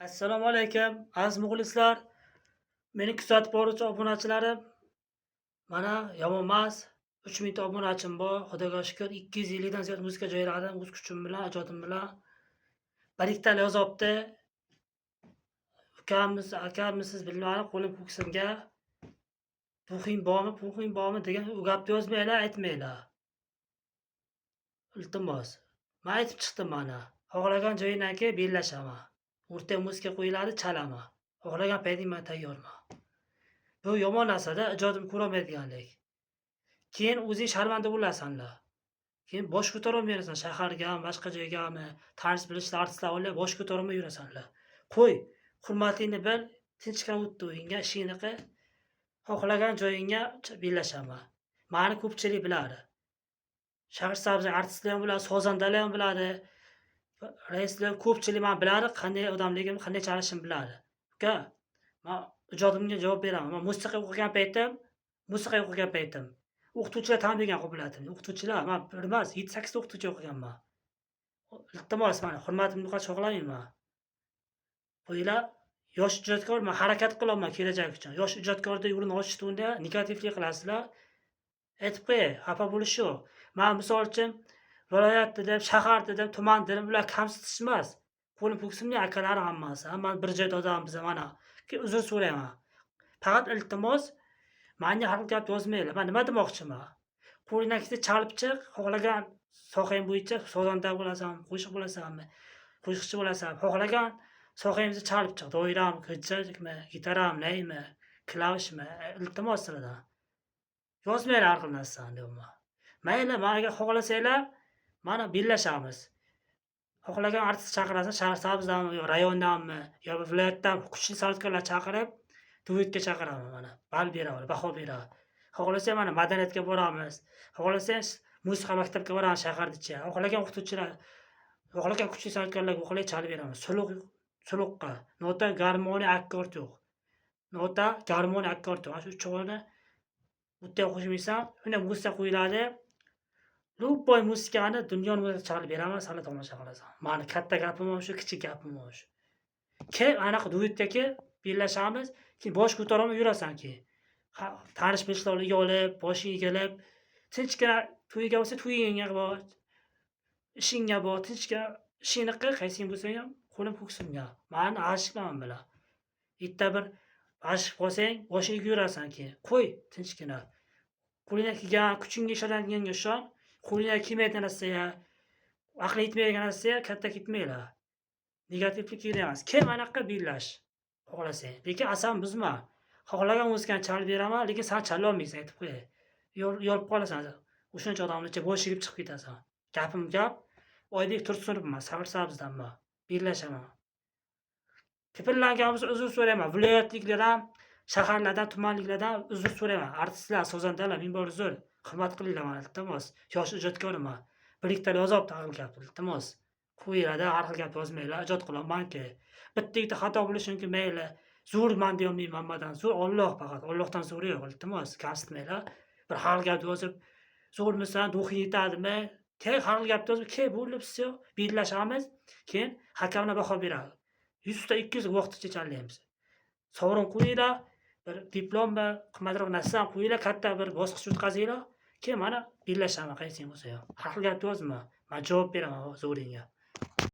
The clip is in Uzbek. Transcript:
Assalomu alaykum, aziz muxlislar. Meni kuzatib boruvchi obunachilarim, mana yomonmas. 3000 ta obunachim bor. Xudoga shukr, 250 dan ziyod muzika joyladim o'z kuchim bilan, ijodim bilan. Bir ikkitali yozibdi. Akamisiz bilmadim, qo'lim ko'ksimga. Puxing bormi degan u gapni yozmanglar, aytmanglar. Iltimos. Men aytib chiqdim mana. Xohlagan joyingdan kelib bellashaman. O'rta muzika qo'yiladi, chalaman. Xohlagan payting men tayyorman. Bu yomon narsa-da, ijodimni ko'rolmaydiganlik. Keyin o'zing sharmanda bo'lasanlar. Keyin bosh ko'tarolmaysan shahargami, boshqa joygami, tanish bilishli artistlar olib bosh ko'tarolmay yurasanlar. Qo'y, hurmatingni bil, tinchgina o'tdi o'yinga, ishingni qil. Xohlagan joyingga bellashaman. Mani ko'pchilik biladi. Shahrisabz artistlar ham biladi, sozandalar ham biladi. Raislar ko'pchilik meni biladi, qanday odamligimni, qanday chalishimni biladi. Uka, men ijodimga javob beraman. Men musiqa o'qigan paytim o'qituvchilar tan bergan qobiliyatimni. O'qituvchilar, men bir emas, 7-8 ta o'qituvchi o'qiganman. Iltimos, meni hurmatimni yo'qotib cho'g'lamayman. Qo'yinglar, yosh ijodkor, men harakat qilaman kelajak uchun. Yosh ijodkorning yo'lini ochishda unda negativlik qilasizlar. Aytib qo'yay, xafa bo'lish yo'q. Men misol uchun viloyat dedim, shahar dedim, tuman dedim, bular kamsitish emas. Qo'lim ko'ksimning akalari hammasi. Hammani bir joyda odammiz mana. Uzr so'rayman. Faqat iltimos, menga har xil gap yozmanglar. Men nima demoqchiman? Qo'lingdan kelsa chalib chiq, xohlagan sohang bo'yicha sozanda bo'lasanmi, qo'shiq bo'lasanmi, qo'shiqchi bo'lasanmi, xohlagan sohangizda chalib chiq. Doirami, kajjakmi, gitarami, naymi, klavishmi, iltimos sizlardan. Yozmanglar har xil narsani deyapman. Mayli, agar xohlasanglar, mana bellashamiz. Xohlagan artist chaqirasan, Shahrisabzdanmi, yo rayondanmi, yo viloyatdan kuchli san'atkorlar chaqirib, duetga chaqiraman mana. Ball beraman, baho beraman. Xohlasang mana madaniyatga boramiz. Xohlasang musiqa maktabiga boramiz shahargacha. Xohlagan o'qituvchilar, xohlagan kuchli san'atkorlarga o'qilay chalib beraman. Suluqqa, nota, garmoniya, akkord yo'q. Nota, garmoniya, akkord yo'q. Shu uchovini o'tda qo'shmaysan, shunday musiqa qo'yiladi. Любой musikani dunyoni o'zida chalib beraman, sana tomosha qilasan. Mani katta gapim ham shu, kichik gapim ham shu. Anaqa duetga kel, bellashamiz, keyin bosh ko'tarolmay yurasan keyin. Tanish bilishlarga olib, boshing egilib, tinchgina to'yiga bo'lsa to'yingga bor, ishingga bor, tinchgina ishingni qil, qaysing bo'lsang ham qo'lim ko'ksimga. Mani aşıqman bilan. Bitta bir aşıq bo'lsang, boshing egib yurasan keyin. Qo'y, tinchgina. Qo'lingdan kelgan, kuchingga ishonadigan ishon. Qo'lingdan kelmaydigan narsaga, aqli yetmaydigan narsaga katta ketmanglar. Negativlik kerak emas. Kim anaqa bellash xohlasang. Lekin asabni buzma. Xohlagan muzikani chalib beraman, lekin sen chala olmaysan, aytib qo'yay. Yolib qolasan. O'shancha odamni ichiga bosh egib chiqib ketasan. Gapim gap. Oybek Tursunovman, Shahrisabzdanman. Bellashaman. Tipirlangan bo'lsa uzr so'rayman. Viloyatliklardan, shaharlardan, tumanliklardan uzr so'rayman. Artistlar, sozandalar, ming bor uzr. Hurmat qilinglar meni, iltimos. Yosh ijodkorman. Bir ikkita yozibdi har xil gap, iltimos. Qo'yinglar, har xil gap yozmanglar, ijod qilamanki. Bitta ikkita xato bo'lishi mumkin, mayli. Zo'rman deyolmayman hammadan. Zo'r Alloh faqat. Allohdan zo'ri yo'q, iltimos. Kamsitmanglar. Bir har xil gap yozib, zo'rmisan, ruhing yetadimi? Har xil gap yozib, bo'libsiz, bellashamiz. Keyin hakamlar baho beradi. 100 ta 200 vaqtgacha chalaymiz. Sovrin qo'yinglar, bir diplommi, qimmatroq narsa qo'yinglar, katta bir bosqich o'tkazinglar. Keyin mana bellashaman qaysing bo'lsa ham. Har xil gap yozma. Men javob beraman zo'ringga.